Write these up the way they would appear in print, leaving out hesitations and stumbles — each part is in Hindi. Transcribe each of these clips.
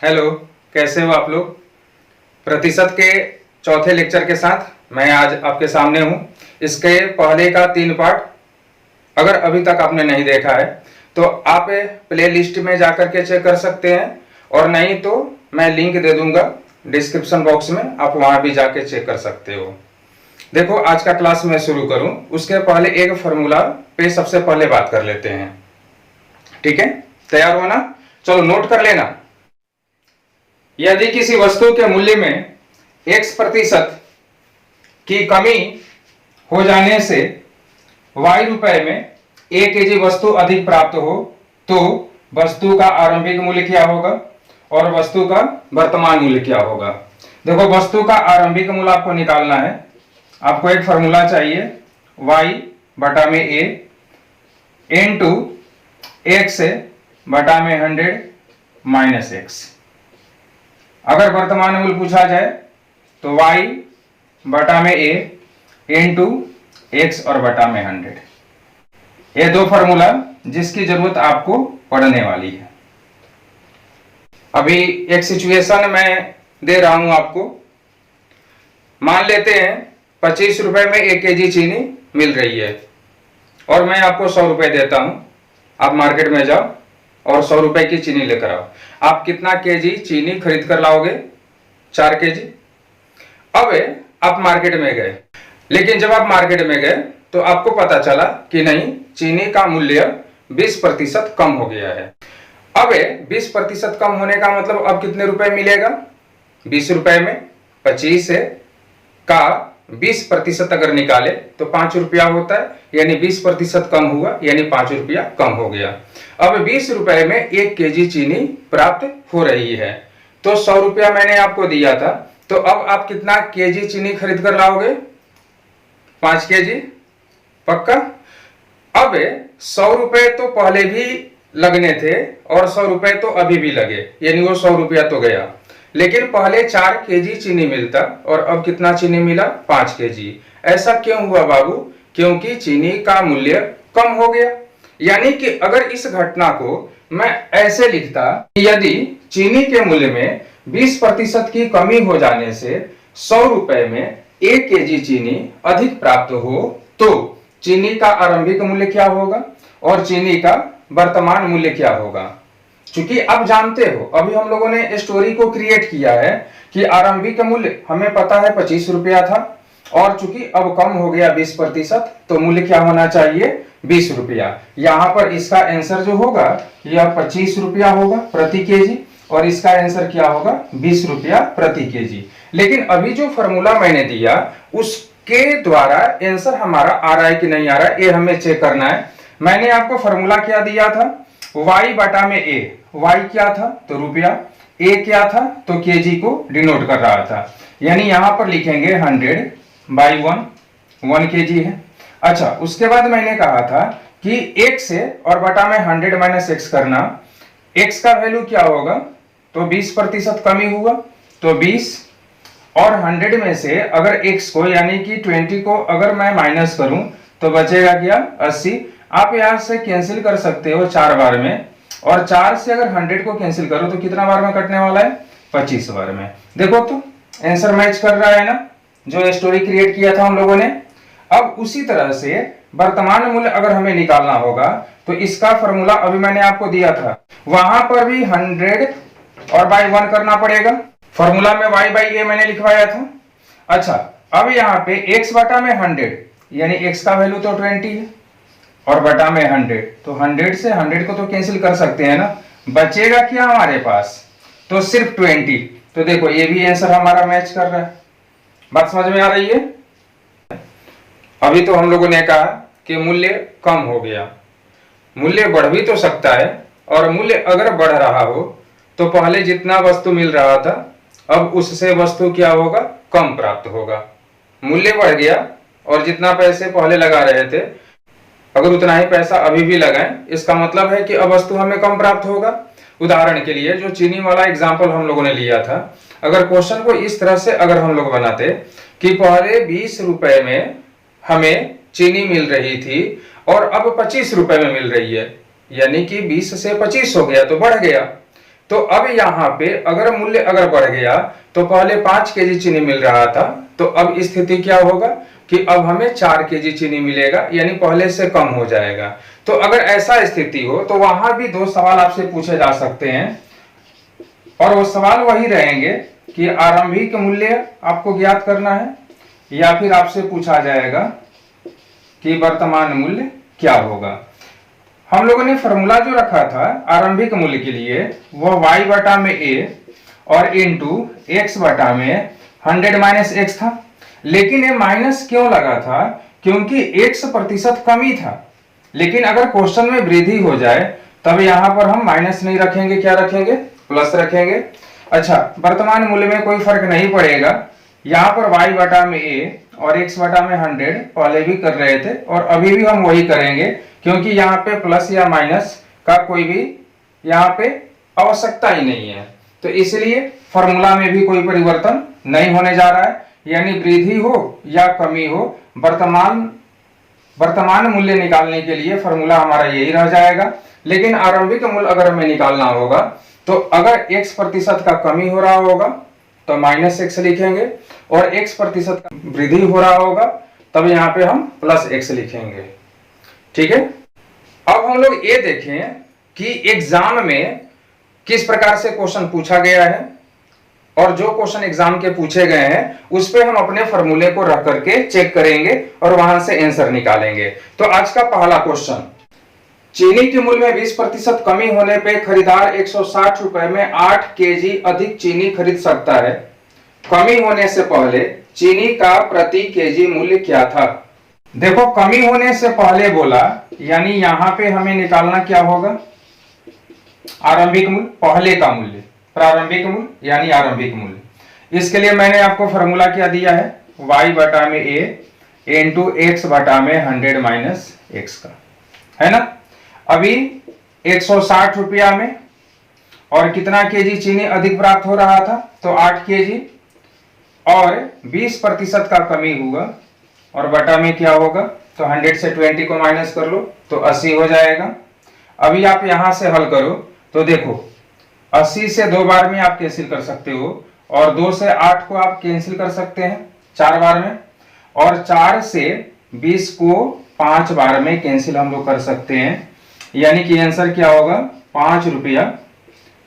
हेलो, कैसे हो आप लोग। प्रतिशत के चौथे लेक्चर के साथ मैं आज आपके सामने हूं। इसके पहले का 3 पार्ट अगर अभी तक आपने नहीं देखा है तो आप प्ले लिस्ट में जाकर के चेक कर सकते हैं, और नहीं तो मैं लिंक दे दूंगा डिस्क्रिप्शन बॉक्स में, आप वहां भी जाके चेक कर सकते हो। देखो, आज का क्लास मैं शुरू करूं उसके पहले एक फार्मूला पे सबसे पहले बात कर लेते हैं। ठीक है, तैयार हो ना? चलो नोट कर लेना। यदि किसी वस्तु के मूल्य में x% की कमी हो जाने से y रुपए में 1 kg वस्तु अधिक प्राप्त हो तो वस्तु का आरंभिक मूल्य क्या होगा और वस्तु का वर्तमान मूल्य क्या होगा। देखो, वस्तु का आरंभिक मूल्य आपको निकालना है। आपको एक फॉर्मूला चाहिए, y बटा में a इंटू x बटा में 100 माइनस x। अगर वर्तमान मूल्य पूछा जाए तो y बटा में a इंटू x और बटा में 100। ये दो फॉर्मूला जिसकी जरूरत आपको पढ़ने वाली है। अभी एक सिचुएशन मैं दे रहा हूं आपको। मान लेते हैं 25 रुपए में 1 kg चीनी मिल रही है और मैं आपको 100 रुपए देता हूं। आप मार्केट में जाओ और 100 रुपए की चीनी लेकर आओ। आप कितना केजी चीनी खरीद कर लाओगे? 4 kg। अब आप मार्केट में गए, लेकिन जब आप मार्केट में गए तो आपको पता चला कि नहीं, चीनी का मूल्य 20% कम हो गया है। अब 20% कम होने का मतलब अब कितने रुपए मिलेगा? 20 रुपए में 25 का 20% अगर निकाले तो 5 रुपया होता है, यानी 20% कम हुआ, यानी 5 रुपया कम हो गया। अब 20 रुपए में 1 kg चीनी प्राप्त हो रही है, तो 100 रुपया मैंने आपको दिया था, तो अब आप कितना केजी चीनी खरीद कर लाओगे? 5 kg पक्का। अब 100 रुपए तो पहले भी लगने थे और 100 रुपए तो अभी भी लगे, यानी वो 100 रुपया तो गया। लेकिन पहले 4 kg चीनी मिलता और अब कितना चीनी मिला? 5 kg। ऐसा क्यों हुआ बाबू? क्योंकि चीनी का मूल्य कम हो गया। यानी कि अगर इस घटना को मैं ऐसे लिखता, यदि चीनी के मूल्य में 20% की कमी हो जाने से 100 रुपए में 1 kg चीनी अधिक प्राप्त हो तो चीनी का आरंभिक मूल्य क्या होगा और चीनी का वर्तमान मूल्य क्या होगा। चूंकि आप जानते हो, अभी हम लोगों ने स्टोरी को क्रिएट किया है कि आरंभिक मूल्य हमें पता है 25 रुपया था, और चूंकि अब कम हो गया 20%, तो मूल्य क्या होना चाहिए? 20 रुपया। यहां पर इसका आंसर जो होगा यह 25 रुपया होगा प्रति केजी, और इसका आंसर क्या होगा? 20 रुपया प्रति केजी। लेकिन अभी जो फॉर्मूला मैंने दिया उसके द्वारा आंसर हमारा आ रहा है कि नहीं आ रहा है, ये हमें चेक करना है। मैंने आपको फॉर्मूला क्या दिया था? y बटा में a। y क्या था? तो रुपया। a क्या था? तो केजी को डिनोट कर रहा था, यानी यहां पर लिखेंगे 100/1 kg है। अच्छा, उसके बाद मैंने कहा था कि x और बटा में 100 माइनस x करना। x का वैल्यू क्या होगा? तो 20% कमी हुआ, तो 20 और 100 में से अगर x को यानी कि 20 को अगर मैं माइनस करूं तो बचेगा क्या? 80। आप यहां से कैंसिल कर सकते हो 4 बार में, और 4 से अगर 100 को कैंसिल करो तो कितना बार में कटने वाला है? 25 बार में। देखो तो आंसर मैच कर रहा है ना, जो स्टोरी क्रिएट किया था हम लोगों ने। अब उसी तरह से वर्तमान मूल्य अगर हमें निकालना होगा तो इसका फॉर्मूला अभी मैंने आपको दिया था, वहां पर भी 100 और बाई 1 करना पड़ेगा। फॉर्मूला में y बाई a मैंने लिखवाया था। अच्छा, अब यहाँ पे x बटा में 100, यानी x का वैल्यू तो 20 है, और बटा में 100, तो 100 से 100 को तो कैंसिल कर सकते हैं ना। बचेगा क्या हमारे पास? तो सिर्फ 20। तो देखो, ये भी आंसर हमारा मैच कर रहा है। बात समझ में आ रही है? अभी तो हम लोगों ने कहा कि मूल्य कम हो गया। मूल्य बढ़ भी तो सकता है, और मूल्य अगर बढ़ रहा हो तो पहले जितना वस्तु मिल रहा था अब उससे वस्तु क्या होगा? कम प्राप्त होगा। मूल्य बढ़ गया और जितना पैसे पहले लगा रहे थे अगर उतना ही पैसा अभी भी लगाएं, इसका मतलब है कि अब वस्तु हमें कम प्राप्त होगा। उदाहरण के लिए जो चीनी वाला एग्जाम्पल हम लोगों ने लिया था, अगर क्वेश्चन को इस तरह से अगर हम लोग बनाते कि पहले 20 रुपए में हमें चीनी मिल रही थी और अब 25 रुपए में मिल रही है, यानी कि 20 से 25 हो गया तो बढ़ गया। तो अब यहाँ पे अगर मूल्य अगर बढ़ गया, तो पहले 5 केजी चीनी मिल रहा था, तो अब स्थिति क्या होगा कि अब हमें 4 केजी चीनी मिलेगा, यानी पहले से कम हो जाएगा। तो अगर ऐसा स्थिति हो तो वहां भी 2 सवाल आपसे पूछे जा सकते हैं, और वो सवाल वही रहेंगे कि आरंभिक मूल्य आपको ज्ञात करना है, या फिर आपसे पूछा जाएगा कि वर्तमान मूल्य क्या होगा। हम लोगों ने फॉर्मूला जो रखा था आरंभिक मूल्य के लिए वो y बटा में a और इंटू x बटा में 100 माइनस x था। लेकिन ये माइनस क्यों लगा था? क्योंकि x प्रतिशत कमी था। लेकिन अगर क्वेश्चन में वृद्धि हो जाए तब यहां पर हम माइनस नहीं रखेंगे, क्या रखेंगे? प्लस रखेंगे। अच्छा, वर्तमान मूल्य में कोई फर्क नहीं पड़ेगा। यहाँ पर y बटा में a और x बटा में 100 पहले भी कर रहे थे और अभी भी हम वही करेंगे, क्योंकि यहाँ पे प्लस या माइनस का कोई भी यहाँ पे आवश्यकता ही नहीं है। तो इसलिए फॉर्मूला में भी कोई परिवर्तन नहीं होने जा रहा है, यानी वृद्धि हो या कमी हो, वर्तमान मूल्य निकालने के लिए फॉर्मूला हमारा यही रह जाएगा। लेकिन आरंभिक मूल्य अगर हमें निकालना होगा तो अगर x प्रतिशत का कमी हो रहा होगा तो माइनस x लिखेंगे, और x प्रतिशत का वृद्धि हो रहा होगा तब यहाँ पे हम प्लस x लिखेंगे। ठीक है। अब हम लोग ये देखें कि एग्जाम में किस प्रकार से क्वेश्चन पूछा गया है, और जो क्वेश्चन एग्जाम के पूछे गए हैं उस पे हम अपने फॉर्मूले को रख करके चेक करेंगे और वहां से आंसर निकालेंगे। तो आज का पहला क्वेश्चन, चीनी के मूल्य में 20% कमी होने पे खरीदार 160 रुपए में 8 केजी अधिक चीनी खरीद सकता है। कमी होने से पहले चीनी का प्रति केजी मूल्य क्या था? देखो, कमी होने से पहले बोला, यानी यहां पे हमें निकालना क्या होगा? आरंभिक मूल्य, पहले का मूल्य, प्रारंभिक मूल्य यानी आरंभिक मूल्य। इसके लिए मैंने आपको फॉर्मूला क्या दिया है? y बटा में a इंटू एक्स बटा में 100 माइनस एक्स का, है ना। अभी 160 रुपया में और कितना केजी चीनी अधिक प्राप्त हो रहा था? तो 8 केजी, और 20% का कमी हुआ, और बटा में क्या होगा? तो 100 से 20 को माइनस कर लो तो 80 हो जाएगा। अभी आप यहां से हल करो तो देखो, 80 से 2 बार में आप कैंसिल कर सकते हो, और 2 से 8 को आप कैंसिल कर सकते हैं 4 बार में, और 4 से 20 को 5 बार में कैंसिल हम लोग कर सकते हैं। यानी कि आंसर क्या होगा? 5 रुपया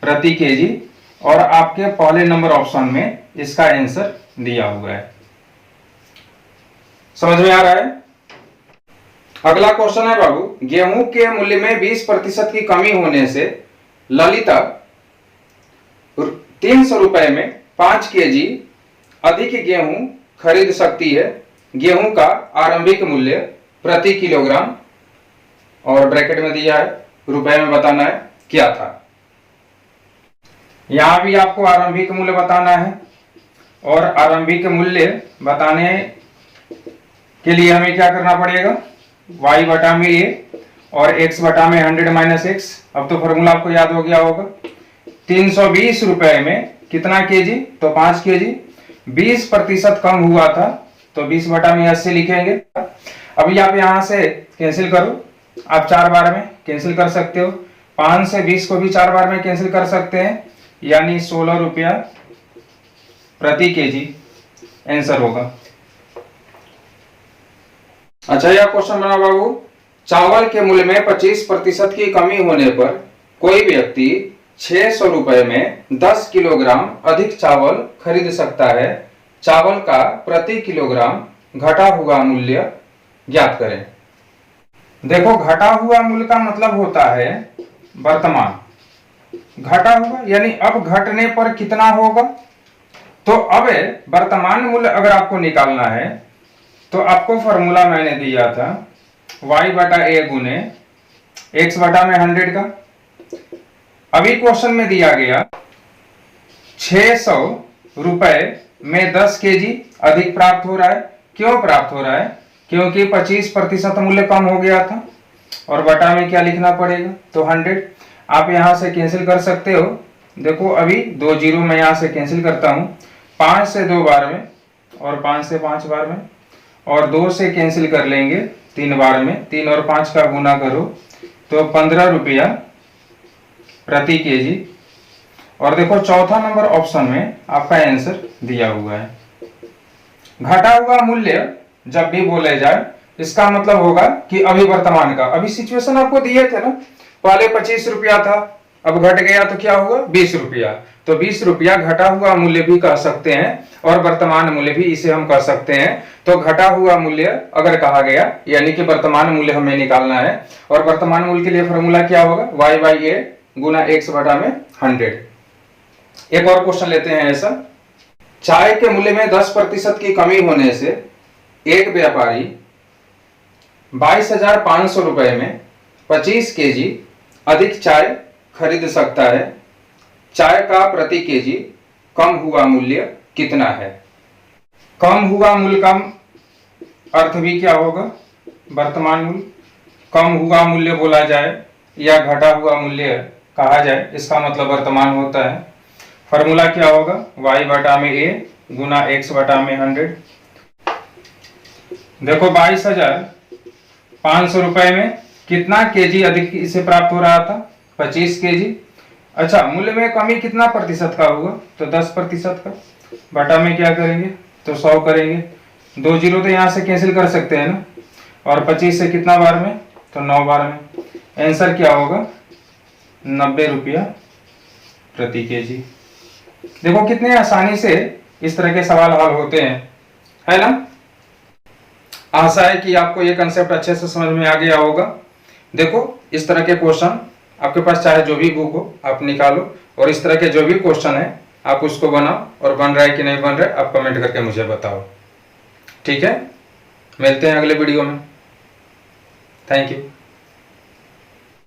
प्रति केजी, और आपके पहले नंबर ऑप्शन में इसका आंसर दिया हुआ है। समझ में आ रहा है? अगला क्वेश्चन है बाबू, गेहूं के मूल्य में 20% की कमी होने से ललिता 300 रुपए में 5 केजी अधिक गेहूं खरीद सकती है। गेहूं का आरंभिक मूल्य प्रति किलोग्राम, और ब्रैकेट में दिया है रुपए में बताना है, क्या था? यहां भी आपको आरंभिक मूल्य बताना है, और आरंभिक मूल्य बताने के लिए हमें क्या करना पड़ेगा? y बटा में a और x बटा में 100 माइनस एक्स। अब तो फॉर्मूला आपको याद हो गया होगा। 320 रुपए में कितना केजी? तो 5 केजी। 20% कम हुआ था तो 20 बटा में 80 लिखेंगे। अभी आप यहां से कैंसिल करो, आप 4 बार में कैंसिल कर सकते हो। 5 से 20 को भी 4 बार में कैंसिल कर सकते हैं, यानी 16 रुपया प्रति केजी आंसर होगा। अच्छा, यह क्वेश्चन बना बाबू, चावल के मूल्य में 25% की कमी होने पर कोई व्यक्ति 600 रुपए में 10 किलोग्राम अधिक चावल खरीद सकता है। चावल का प्रति किलोग्राम घटा हुआ मूल्य ज्ञात करें। देखो, घटा हुआ मूल्य का मतलब होता है वर्तमान। घटा हुआ यानी अब घटने पर कितना होगा। तो अब वर्तमान मूल्य अगर आपको निकालना है तो आपको फॉर्मूला मैंने दिया था y बटा a गुने x बटा में 100 का। अभी क्वेश्चन में दिया गया 600 रुपए में 10 केजी अधिक प्राप्त हो रहा है। क्यों प्राप्त हो रहा है? क्योंकि 25% मूल्य कम हो गया था, और बटा में क्या लिखना पड़ेगा? तो 100। आप यहां से कैंसिल कर सकते हो। देखो, अभी 2 जीरो मैं यहां से कैंसिल करता हूं, 5 से 2 बार में, और 5 से 5 बार में, और 2 से कैंसिल कर लेंगे 3 बार में। 3 और 5 का गुना करो तो 15 रुपया प्रति केजी। और देखो चौथा नंबर ऑप्शन में आपका आंसर दिया हुआ है। घटा हुआ मूल्य जब भी बोले जाए इसका मतलब होगा कि अभी वर्तमान का, अभी सिचुएशन आपको दिए थे ना, पहले 25 रुपया था, अब घट गया तो क्या होगा 20 रुपया, तो 20 रुपया घटा हुआ मूल्य भी कह सकते हैं और वर्तमान मूल्य भी इसे हम कह सकते हैं। तो घटा हुआ मूल्य अगर कहा गया यानी कि वर्तमान मूल्य हमें निकालना है, और वर्तमान मूल्य के लिए फॉर्मूला क्या होगा, y by A Guna x बटा में 100। एक और क्वेश्चन लेते हैं ऐसा, चाय के मूल्य में 10% की कमी होने से एक व्यापारी 22,500 रुपए में 25 केजी अधिक चाय खरीद सकता है। चाय का प्रति केजी कम हुआ मूल्य कितना है। कम हुआ मूल्य का अर्थ भी क्या होगा, वर्तमान मूल्य। कम हुआ मूल्य बोला जाए या घटा हुआ मूल्य कहा जाए, इसका मतलब वर्तमान होता है। फॉर्मूला क्या होगा, y बटा में a गुना x बटा में 100। देखो 22,500 रुपए में कितना केजी अधिक इसे प्राप्त हो रहा था, 25 केजी। अच्छा, मूल्य में कमी कितना प्रतिशत का होगा, तो 10% का। बटा में क्या करेंगे, तो 100 करेंगे। 2 जीरो तो यहाँ से कैंसिल कर सकते हैं ना, और 25 से कितना बार में, तो 9 बार में। आंसर क्या होगा, 90 रुपया प्रति केजी। देखो कितने आसानी से इस तरह के सवाल हल होते हैं, है ना। आशा है कि आपको ये कंसेप्ट अच्छे से समझ में आ गया होगा। देखो इस तरह के क्वेश्चन आपके पास चाहे जो भी बुक हो आप निकालो, और इस तरह के जो भी क्वेश्चन है आप उसको बनाओ, और बन रहा है कि नहीं बन रहा है आप कमेंट करके मुझे बताओ। ठीक है, मिलते हैं अगले वीडियो में। Thank you.